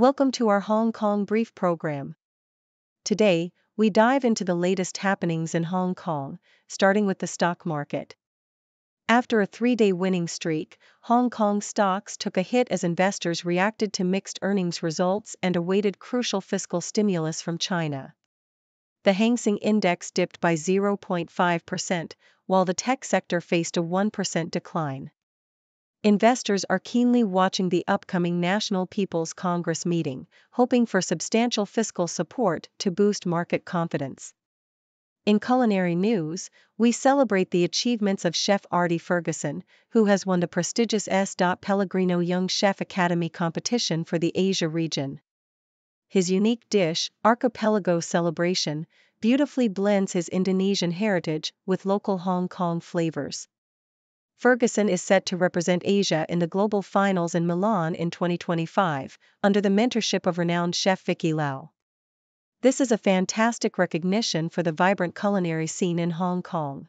Welcome to our Hong Kong Brief program. Today, we dive into the latest happenings in Hong Kong, starting with the stock market. After a 3-day winning streak, Hong Kong stocks took a hit as investors reacted to mixed earnings results and awaited crucial fiscal stimulus from China. The Hang Seng Index dipped by 0.5%, while the tech sector faced a 1% decline. Investors are keenly watching the upcoming National People's Congress meeting, hoping for substantial fiscal support to boost market confidence. In culinary news, we celebrate the achievements of Chef Ardy Ferguson, who has won the prestigious S.Pellegrino Young Chef Academy competition for the Asia region. His unique dish, Archipelago Celebration, beautifully blends his Indonesian heritage with local Hong Kong flavors. Ferguson is set to represent Asia in the global finals in Milan in 2025, under the mentorship of renowned chef Vicky Lau. This is a fantastic recognition for the vibrant culinary scene in Hong Kong.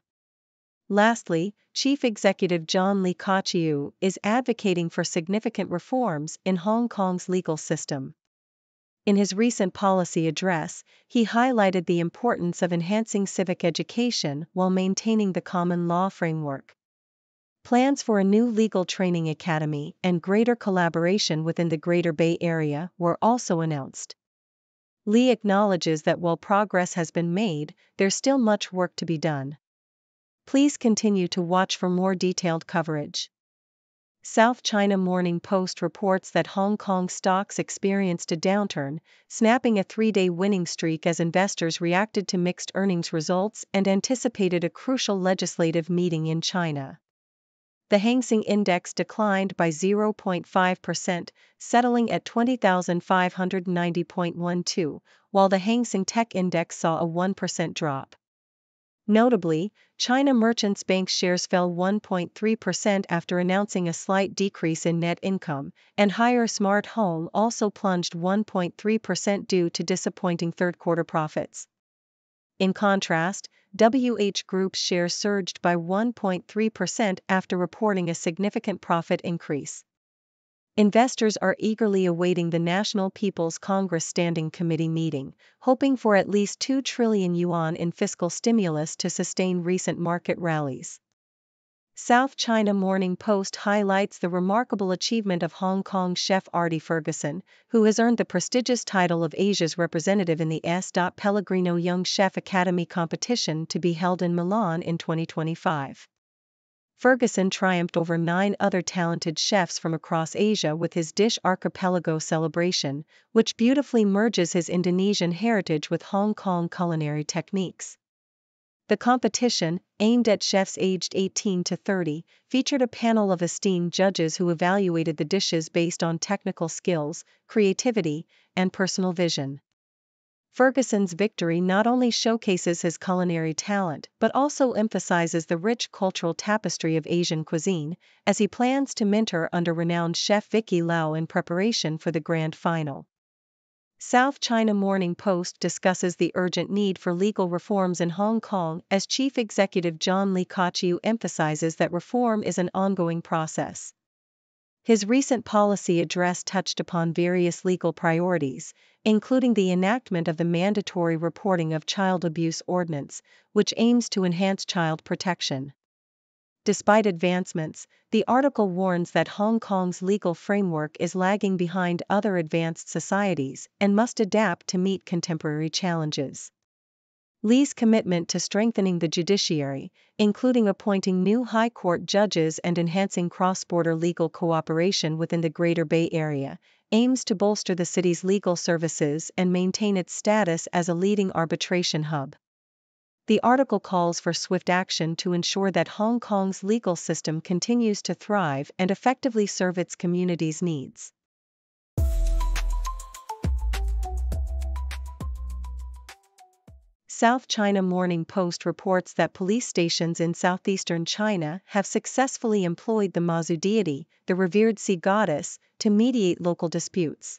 Lastly, Chief Executive John Lee Kah-chiu is advocating for significant reforms in Hong Kong's legal system. In his recent policy address, he highlighted the importance of enhancing civic education while maintaining the common law framework. Plans for a new legal training academy and greater collaboration within the Greater Bay Area were also announced. Lee acknowledges that while progress has been made, there's still much work to be done. Please continue to watch for more detailed coverage. South China Morning Post reports that Hong Kong stocks experienced a downturn, snapping a 3-day winning streak as investors reacted to mixed earnings results and anticipated a crucial legislative meeting in China. The Hang Seng Index declined by 0.5%, settling at 20,590.12, while the Hang Seng Tech Index saw a 1% drop. Notably, China Merchants Bank shares fell 1.3% after announcing a slight decrease in net income, and Haier Smart Home also plunged 1.3% due to disappointing third-quarter profits. In contrast, WH Group's shares surged by 1.3% after reporting a significant profit increase. Investors are eagerly awaiting the National People's Congress Standing Committee meeting, hoping for at least 2 trillion yuan in fiscal stimulus to sustain recent market rallies. South China Morning Post highlights the remarkable achievement of Hong Kong chef Ardy Ferguson, who has earned the prestigious title of Asia's representative in the S.Pellegrino Young Chef Academy competition to be held in Milan in 2025. Ferguson triumphed over 9 other talented chefs from across Asia with his dish Archipelago Celebration, which beautifully merges his Indonesian heritage with Hong Kong culinary techniques. The competition, aimed at chefs aged 18 to 30, featured a panel of esteemed judges who evaluated the dishes based on technical skills, creativity, and personal vision. Ferguson's victory not only showcases his culinary talent but also emphasizes the rich cultural tapestry of Asian cuisine, as he plans to mentor under renowned chef Vicky Lau in preparation for the grand final. South China Morning Post discusses the urgent need for legal reforms in Hong Kong as Chief Executive John Lee Kah-chiu emphasizes that reform is an ongoing process. His recent policy address touched upon various legal priorities, including the enactment of the Mandatory Reporting of Child Abuse Ordinance, which aims to enhance child protection. Despite advancements, the article warns that Hong Kong's legal framework is lagging behind other advanced societies and must adapt to meet contemporary challenges. Lee's commitment to strengthening the judiciary, including appointing new high court judges and enhancing cross-border legal cooperation within the Greater Bay Area, aims to bolster the city's legal services and maintain its status as a leading arbitration hub. The article calls for swift action to ensure that Hong Kong's legal system continues to thrive and effectively serve its community's needs. South China Morning Post reports that police stations in southeastern China have successfully employed the Mazu deity, the revered sea goddess, to mediate local disputes.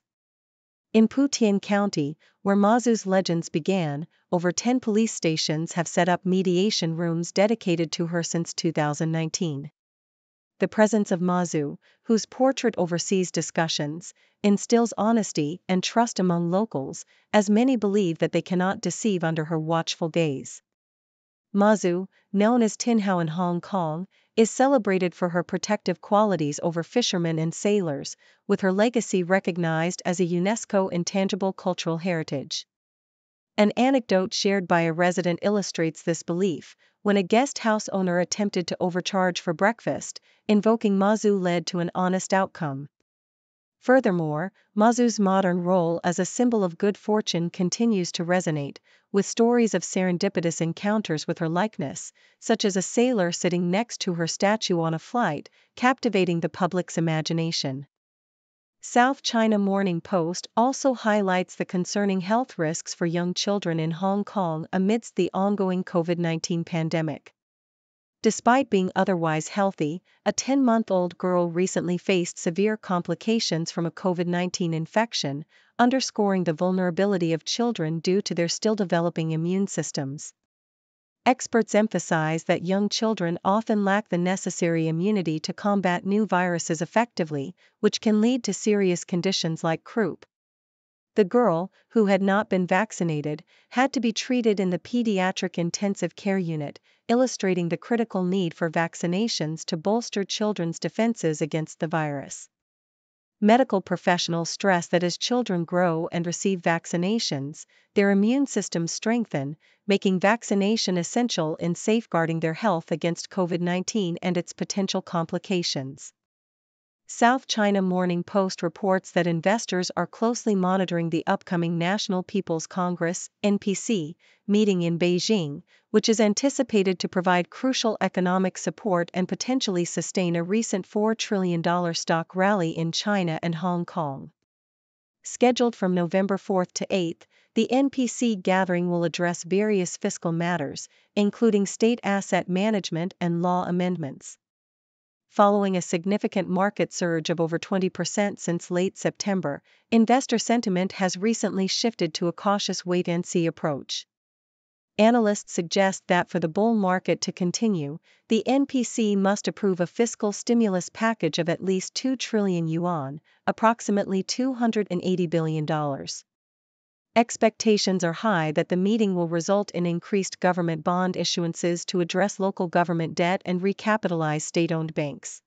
In Putian County, where Mazu's legends began, over 10 police stations have set up mediation rooms dedicated to her since 2019. the presence of Ma Zhu, whose portrait oversees discussions, instills honesty and trust among locals, as many believe that they cannot deceive under her watchful gaze. Ma Zhu, known as Tin Hao in Hong Kong, is celebrated for her protective qualities over fishermen and sailors, with her legacy recognized as a UNESCO intangible cultural heritage. An anecdote shared by a resident illustrates this belief. When a guest house owner attempted to overcharge for breakfast, invoking Ma Zhu led to an honest outcome. Furthermore, Ma Zhu's modern role as a symbol of good fortune continues to resonate, with stories of serendipitous encounters with her likeness, such as a sailor sitting next to her statue on a flight, captivating the public's imagination. South China Morning Post also highlights the concerning health risks for young children in Hong Kong amidst the ongoing COVID-19 pandemic. Despite being otherwise healthy, a 10-month-old girl recently faced severe complications from a COVID-19 infection, underscoring the vulnerability of children due to their still developing immune systems. Experts emphasize that young children often lack the necessary immunity to combat new viruses effectively, which can lead to serious conditions like croup. The girl, who had not been vaccinated, had to be treated in the pediatric intensive care unit, illustrating the critical need for vaccinations to bolster children's defenses against the virus. Medical professionals stress that as children grow and receive vaccinations, their immune systems strengthen, making vaccination essential in safeguarding their health against COVID-19 and its potential complications. South China Morning Post reports that investors are closely monitoring the upcoming National People's Congress (NPC) meeting in Beijing, which is anticipated to provide crucial economic support and potentially sustain a recent $4 trillion stock rally in China and Hong Kong. Scheduled from November 4 to 8, the NPC gathering will address various fiscal matters, including state asset management and law amendments. Following a significant market surge of over 20% since late September, investor sentiment has recently shifted to a cautious wait-and-see approach. Analysts suggest that for the bull market to continue, the NPC must approve a fiscal stimulus package of at least 2 trillion yuan, approximately $280 billion. Expectations are high that the meeting will result in increased government bond issuances to address local government debt and recapitalize state-owned banks.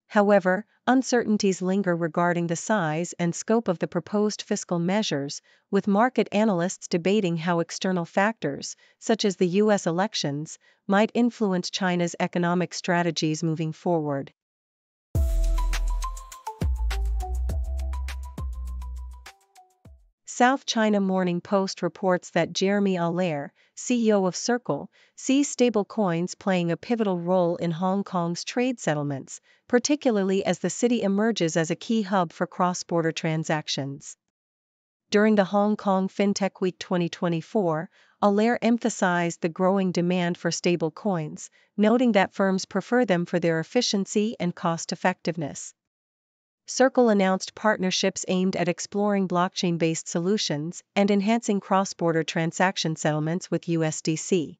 However, uncertainties linger regarding the size and scope of the proposed fiscal measures, with market analysts debating how external factors, such as the U.S. elections, might influence China's economic strategies moving forward. South China Morning Post reports that Jeremy Allaire, CEO of Circle, sees stablecoins playing a pivotal role in Hong Kong's trade settlements, particularly as the city emerges as a key hub for cross-border transactions. During the Hong Kong FinTech Week 2024, Allaire emphasized the growing demand for stablecoins, noting that firms prefer them for their efficiency and cost-effectiveness. Circle announced partnerships aimed at exploring blockchain-based solutions and enhancing cross-border transaction settlements with USDC.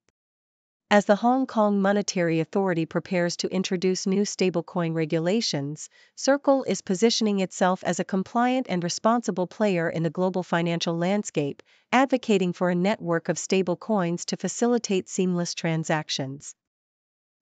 As the Hong Kong Monetary Authority prepares to introduce new stablecoin regulations, Circle is positioning itself as a compliant and responsible player in the global financial landscape, advocating for a network of stablecoins to facilitate seamless transactions.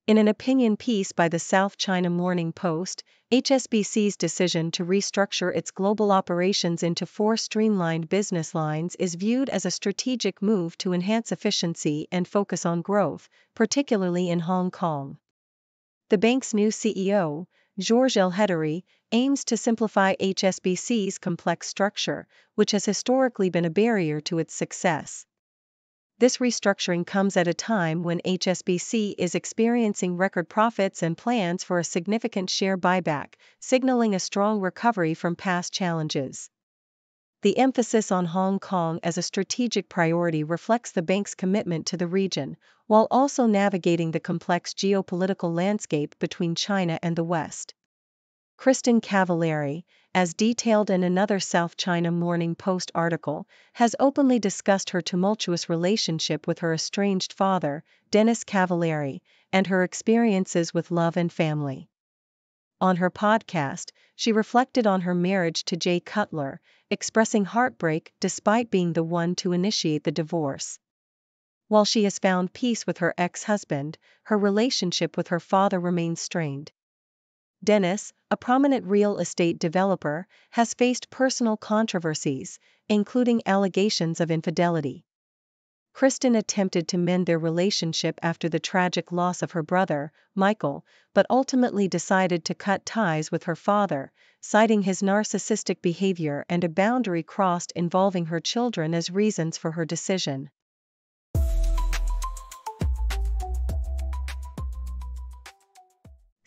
In an opinion piece by the South China Morning Post, HSBC's decision to restructure its global operations into 4 streamlined business lines is viewed as a strategic move to enhance efficiency and focus on growth, particularly in Hong Kong. The bank's new CEO, Georges El-Hedary, aims to simplify HSBC's complex structure, which has historically been a barrier to its success. This restructuring comes at a time when HSBC is experiencing record profits and plans for a significant share buyback, signaling a strong recovery from past challenges. The emphasis on Hong Kong as a strategic priority reflects the bank's commitment to the region, while also navigating the complex geopolitical landscape between China and the West. Kristen Cavallari, as detailed in another South China Morning Post article, has openly discussed her tumultuous relationship with her estranged father, Dennis Cavallari, and her experiences with love and family. On her podcast, she reflected on her marriage to Jay Cutler, expressing heartbreak despite being the one to initiate the divorce. While she has found peace with her ex-husband, her relationship with her father remains strained. Dennis, a prominent real estate developer, has faced personal controversies, including allegations of infidelity. Kristen attempted to mend their relationship after the tragic loss of her brother, Michael, but ultimately decided to cut ties with her father, citing his narcissistic behavior and a boundary crossed involving her children as reasons for her decision.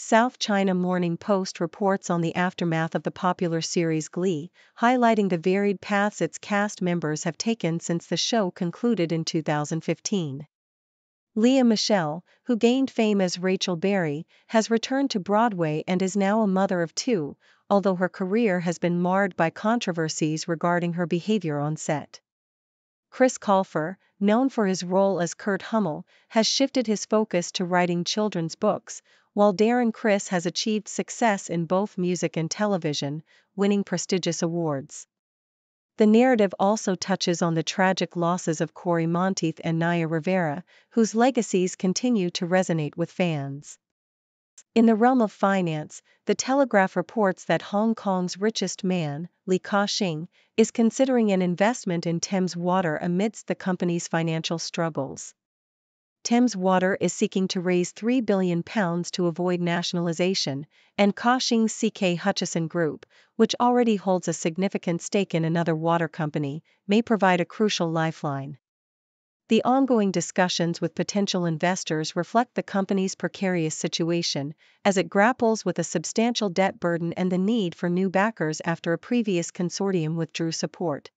South China Morning Post reports on the aftermath of the popular series Glee, highlighting the varied paths its cast members have taken since the show concluded in 2015. Lea Michele, who gained fame as Rachel Berry, has returned to Broadway and is now a mother of two, although her career has been marred by controversies regarding her behavior on set. Chris Colfer, known for his role as Kurt Hummel, has shifted his focus to writing children's books, while Darren Criss has achieved success in both music and television, winning prestigious awards. The narrative also touches on the tragic losses of Corey Monteith and Naya Rivera, whose legacies continue to resonate with fans. In the realm of finance, The Telegraph reports that Hong Kong's richest man, Li Ka-shing, is considering an investment in Thames Water amidst the company's financial struggles. Thames Water is seeking to raise £3 billion to avoid nationalization, and Ka-shing's CK Hutchison Group, which already holds a significant stake in another water company, may provide a crucial lifeline. The ongoing discussions with potential investors reflect the company's precarious situation, as it grapples with a substantial debt burden and the need for new backers after a previous consortium withdrew support.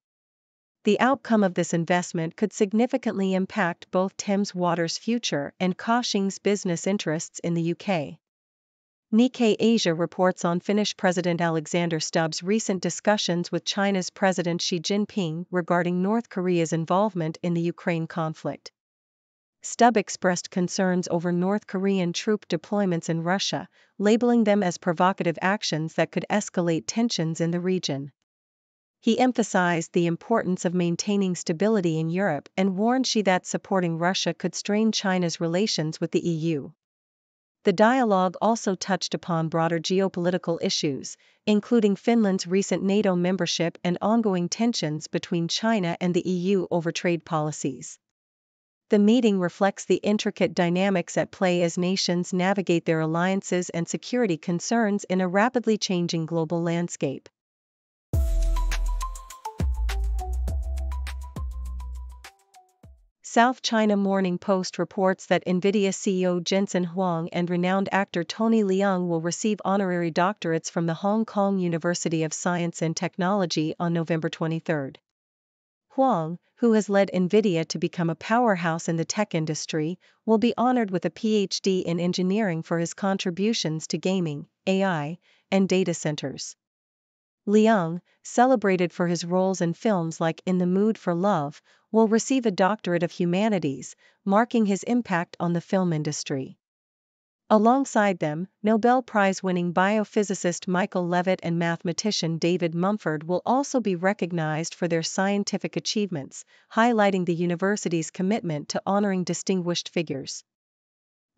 The outcome of this investment could significantly impact both Thames Water's future and Ka-shing's business interests in the UK. Nikkei Asia reports on Finnish President Alexander Stubb's recent discussions with China's President Xi Jinping regarding North Korea's involvement in the Ukraine conflict. Stubb expressed concerns over North Korean troop deployments in Russia, labeling them as provocative actions that could escalate tensions in the region. He emphasized the importance of maintaining stability in Europe and warned Xi that supporting Russia could strain China's relations with the EU. The dialogue also touched upon broader geopolitical issues, including Finland's recent NATO membership and ongoing tensions between China and the EU over trade policies. The meeting reflects the intricate dynamics at play as nations navigate their alliances and security concerns in a rapidly changing global landscape. South China Morning Post reports that NVIDIA CEO Jensen Huang and renowned actor Tony Leung will receive honorary doctorates from the Hong Kong University of Science and Technology on November 23. Huang, who has led NVIDIA to become a powerhouse in the tech industry, will be honored with a PhD in engineering for his contributions to gaming, AI, and data centers. Leung, celebrated for his roles in films like In the Mood for Love, will receive a doctorate of humanities, marking his impact on the film industry. Alongside them, Nobel Prize-winning biophysicist Michael Levitt and mathematician David Mumford will also be recognized for their scientific achievements, highlighting the university's commitment to honoring distinguished figures.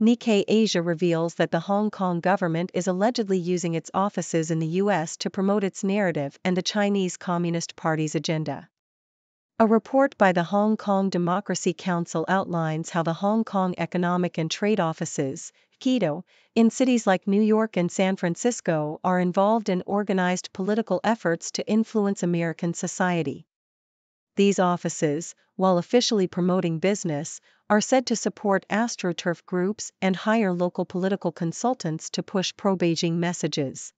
Nikkei Asia reveals that the Hong Kong government is allegedly using its offices in the US to promote its narrative and the Chinese Communist Party's agenda. A report by the Hong Kong Democracy Council outlines how the Hong Kong Economic and Trade Offices, (KEDO), in cities like New York and San Francisco are involved in organized political efforts to influence American society. These offices, while officially promoting business, are said to support AstroTurf groups and hire local political consultants to push pro-Beijing messages.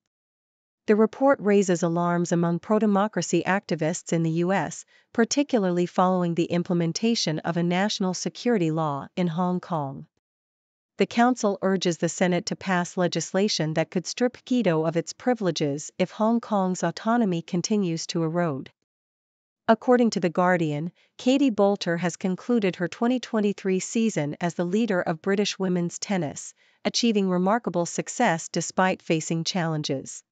The report raises alarms among pro-democracy activists in the US, particularly following the implementation of a national security law in Hong Kong. The council urges the Senate to pass legislation that could strip KEDO of its privileges if Hong Kong's autonomy continues to erode. According to The Guardian, Katie Boulter has concluded her 2023 season as the leader of British women's tennis, achieving remarkable success despite facing challenges.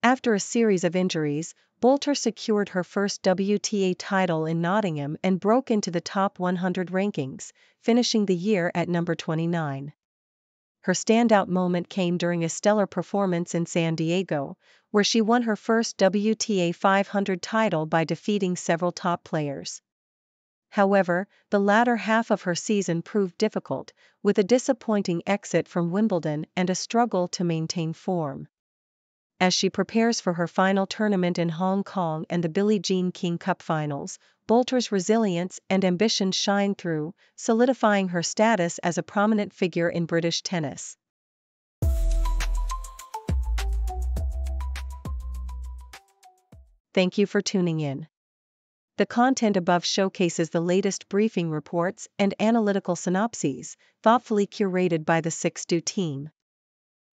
After a series of injuries, Boulter secured her first WTA title in Nottingham and broke into the top 100 rankings, finishing the year at number 29. Her standout moment came during a stellar performance in San Diego, where she won her first WTA 500 title by defeating several top players. However, the latter half of her season proved difficult, with a disappointing exit from Wimbledon and a struggle to maintain form. As she prepares for her final tournament in Hong Kong and the Billie Jean King Cup finals, Boulter's resilience and ambition shine through, solidifying her status as a prominent figure in British tennis. Thank you for tuning in. The content above showcases the latest briefing reports and analytical synopses, thoughtfully curated by the 6Do team.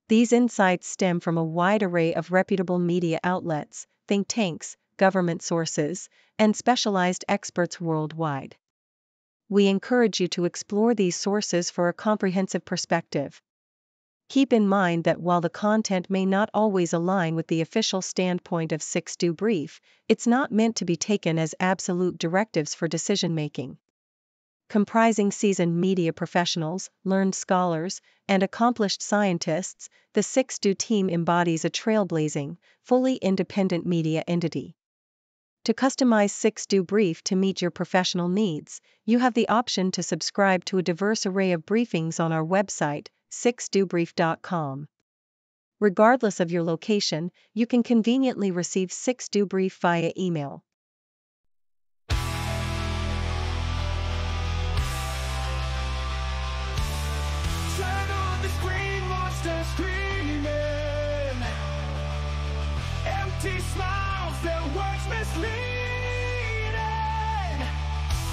These insights stem from a wide array of reputable media outlets, think tanks, government sources, and specialized experts worldwide. We encourage you to explore these sources for a comprehensive perspective. Keep in mind that while the content may not always align with the official standpoint of 6Do Brief, it's not meant to be taken as absolute directives for decision-making. Comprising seasoned media professionals, learned scholars, and accomplished scientists, the 6Do team embodies a trailblazing, fully independent media entity. To customize 6Do Brief to meet your professional needs, you have the option to subscribe to a diverse array of briefings on our website, 6dobrief.com. Regardless of your location, you can conveniently receive 6Do Brief via email. Empty smiles, their words misleading.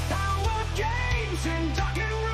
Power games and dark and